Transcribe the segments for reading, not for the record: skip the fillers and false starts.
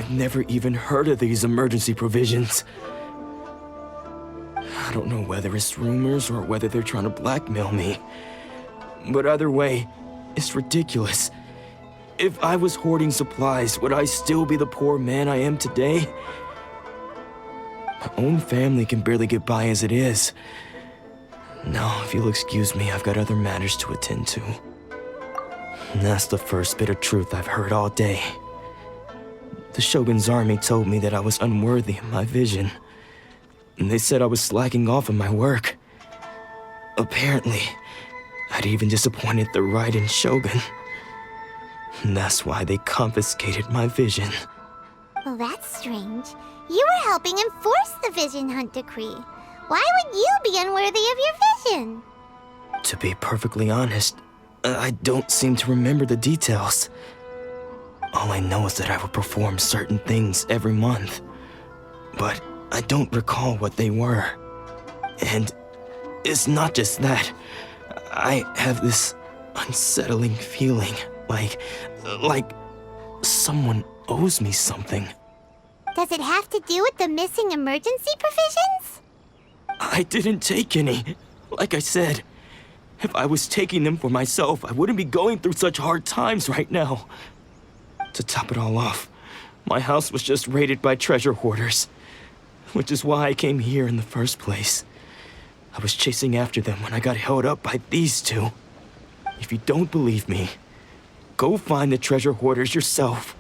I've never even heard of these emergency provisions. I don't know whether it's rumors or whether they're trying to blackmail me. But either way, it's ridiculous. If I was hoarding supplies, would I still be the poor man I am today? My own family can barely get by as it is. Now, if you'll excuse me, I've got other matters to attend to. And that's the first bit of truth I've heard all day. The Shogun's army told me that I was unworthy of my vision. And they said I was slacking off in my work. Apparently, I'd even disappointed the Raiden Shogun. And that's why they confiscated my vision. Well, that's strange. You were helping enforce the Vision Hunt Decree. Why would you be unworthy of your vision? To be perfectly honest, I don't seem to remember the details. All I know is that I would perform certain things every month. But I don't recall what they were. And it's not just that. I have this unsettling feeling, like someone owes me something. Does it have to do with the missing emergency provisions? I didn't take any. Like I said, if I was taking them for myself, I wouldn't be going through such hard times right now. To top it all off, my house was just raided by treasure hoarders, which is why I came here in the first place. I was chasing after them when I got held up by these two. If you don't believe me, go find the treasure hoarders yourself.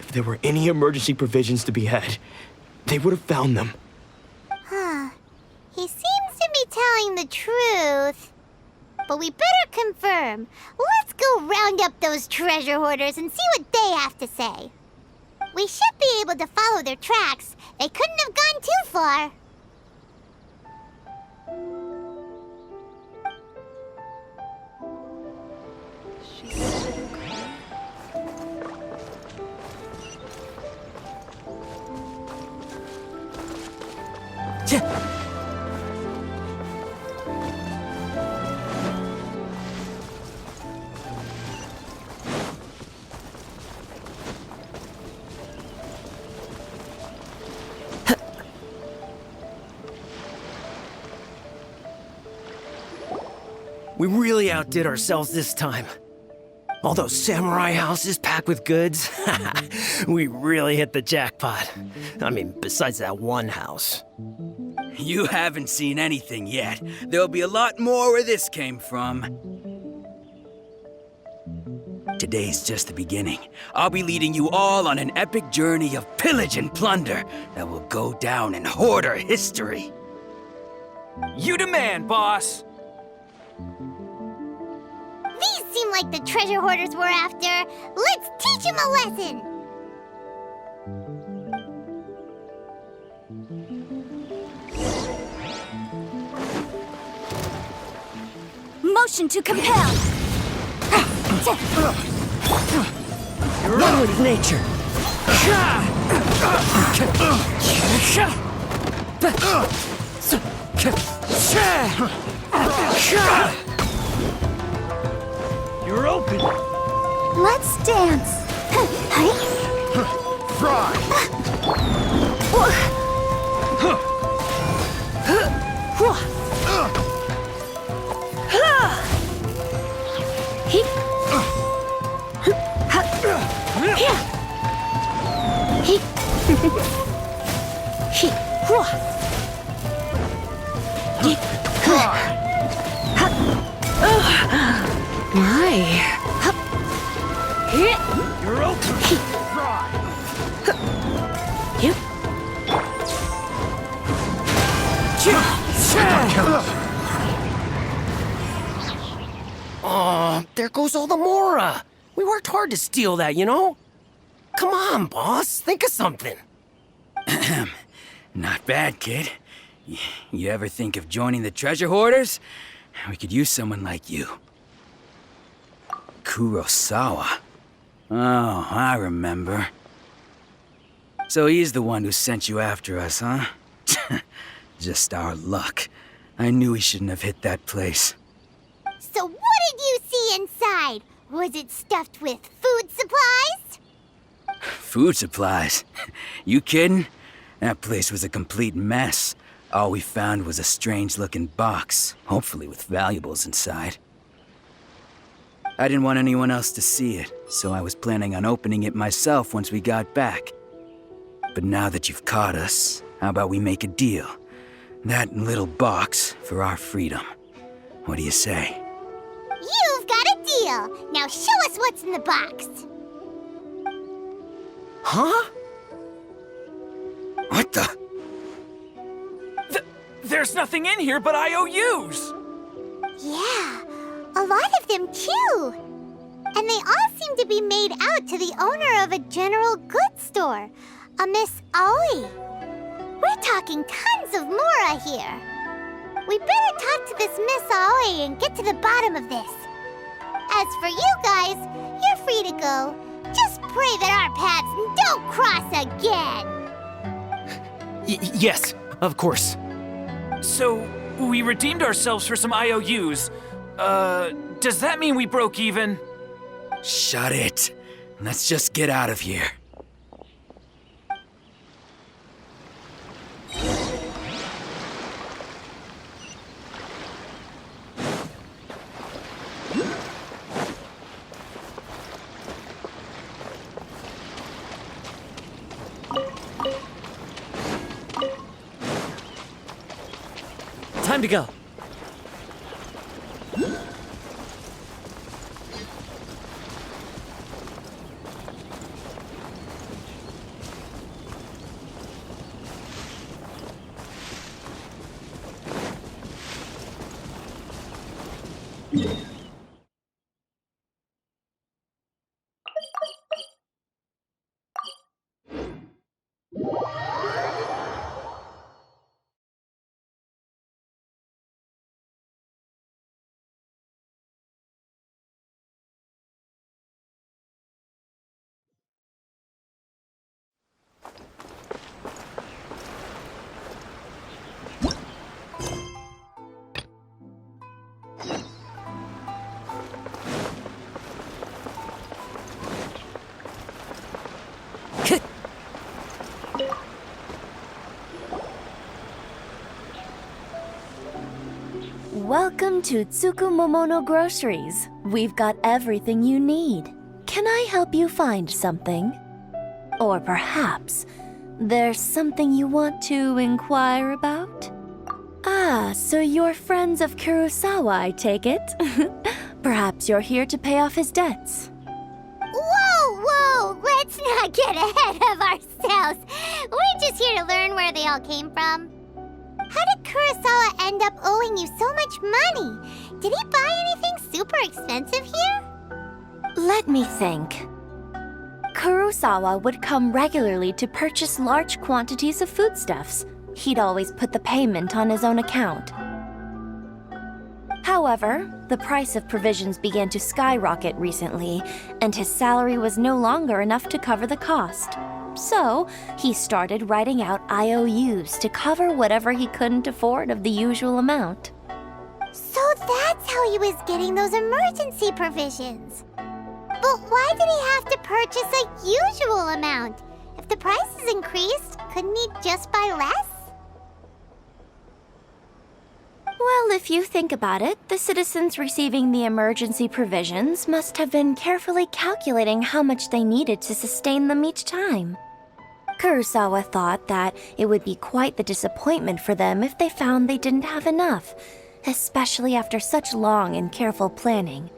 If there were any emergency provisions to be had, they would have found them. Huh. He seems to be telling the truth. But we better confirm. Let's go round up those treasure hoarders and see what they have to say. We should be able to follow their tracks. They couldn't have gone too far. We really outdid ourselves this time. All those samurai houses packed with goods, we really hit the jackpot. I mean, besides that one house. You haven't seen anything yet. There'll be a lot more where this came from. Today's just the beginning. I'll be leading you all on an epic journey of pillage and plunder that will go down in hoarder history. You demand, boss! These seem like the treasure hoarders we're after. Let's teach them a lesson. Motion to compel. Run with nature. You're open! Let's dance. Fry! My. You're open! Fry! Oh, there goes all the Mora. We worked hard to steal that, you know? Come on, boss. Think of something. Not bad, kid. You ever think of joining the treasure hoarders? We could use someone like you. Kurosawa. Oh, I remember. So he's the one who sent you after us, huh? Just our luck. I knew he shouldn't have hit that place. So what did you see inside? Was it stuffed with food supplies? Food supplies? You kidding? That place was a complete mess. All we found was a strange-looking box, hopefully with valuables inside. I didn't want anyone else to see it, so I was planning on opening it myself once we got back. But now that you've caught us, how about we make a deal? That little box for our freedom. What do you say? You've got a deal. Now show us what's in the box. Huh? What the? There's nothing in here but IOUs! Yeah, a lot of them too. And they all seem to be made out to the owner of a general goods store, a Miss Aoi. We're talking tons of Mora here. We better talk to this Miss Aoi and get to the bottom of this. As for you guys, you're free to go. Just pray that our paths don't cross again. Yes, of course. So, we redeemed ourselves for some IOUs. Does that mean we broke even? Shut it. Let's just get out of here. Time to go. Welcome to Tsukumomono Groceries. We've got everything you need. Can I help you find something? Or perhaps there's something you want to inquire about? Ah, so you're friends of Kurosawa, I take it? Perhaps you're here to pay off his debts. Whoa! Let's not get ahead of ourselves. We're just here to learn where they all came from. How did Kurosawa end up owing you so much money? Did he buy anything super expensive here? Let me think. Kurosawa would come regularly to purchase large quantities of foodstuffs. He'd always put the payment on his own account. However, the price of provisions began to skyrocket recently, and his salary was no longer enough to cover the cost. So, he started writing out IOUs to cover whatever he couldn't afford of the usual amount. So that's how he was getting those emergency provisions. But why did he have to purchase a usual amount? If the prices increased, couldn't he just buy less? Well, if you think about it, the citizens receiving the emergency provisions must have been carefully calculating how much they needed to sustain them each time. Kurosawa thought that it would be quite the disappointment for them if they found they didn't have enough, especially after such long and careful planning.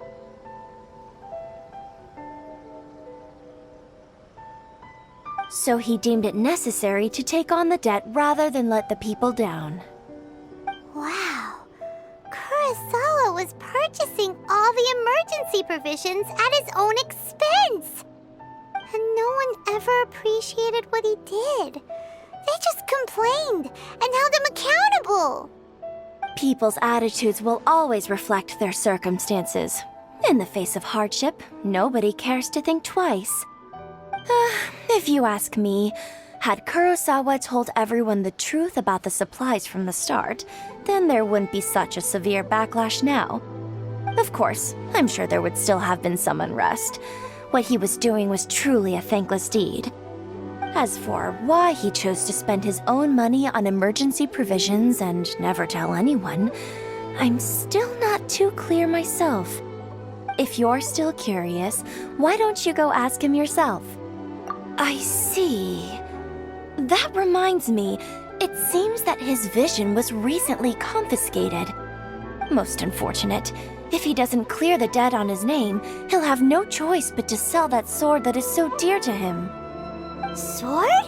So he deemed it necessary to take on the debt rather than let the people down. Wow. Kurosawa was purchasing all the emergency provisions at his own expense. And no one ever appreciated what he did. They just complained and held him accountable. People's attitudes will always reflect their circumstances. In the face of hardship, nobody cares to think twice. If you ask me, had Kurosawa told everyone the truth about the supplies from the start, then there wouldn't be such a severe backlash now. Of course, I'm sure there would still have been some unrest. What he was doing was truly a thankless deed. As for why he chose to spend his own money on emergency provisions and never tell anyone, I'm still not too clear myself. If you're still curious, why don't you go ask him yourself? I see. That reminds me, it seems that his vision was recently confiscated. Most unfortunate. If he doesn't clear the debt on his name, he'll have no choice but to sell that sword that is so dear to him. Sword?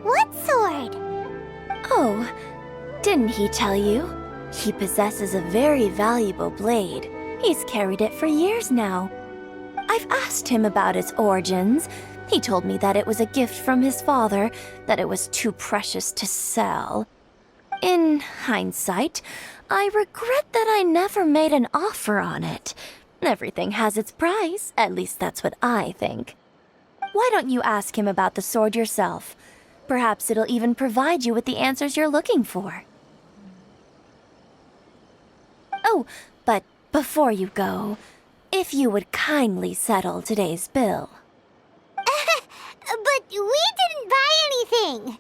What sword? Oh, didn't he tell you? He possesses a very valuable blade. He's carried it for years now. I've asked him about its origins. He told me that it was a gift from his father, that it was too precious to sell. In hindsight, I regret that I never made an offer on it. Everything has its price, at least that's what I think. Why don't you ask him about the sword yourself? Perhaps it'll even provide you with the answers you're looking for. Oh, but before you go, if you would kindly settle today's bill. But we didn't buy anything!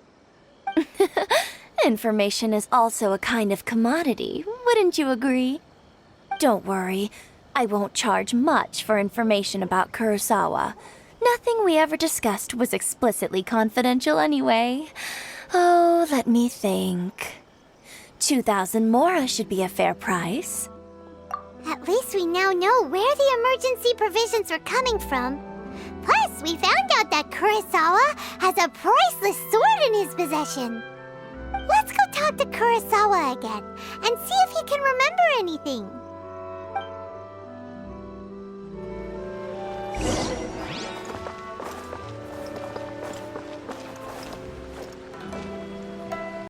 Information is also a kind of commodity, wouldn't you agree? Don't worry, I won't charge much for information about Kurosawa. Nothing we ever discussed was explicitly confidential anyway. Oh, let me think. 2,000 mora should be a fair price. At least we now know where the emergency provisions were coming from. Plus, we found out that Kurosawa has a priceless sword in his possession. Let's go talk to Kurosawa again and see if he can remember anything.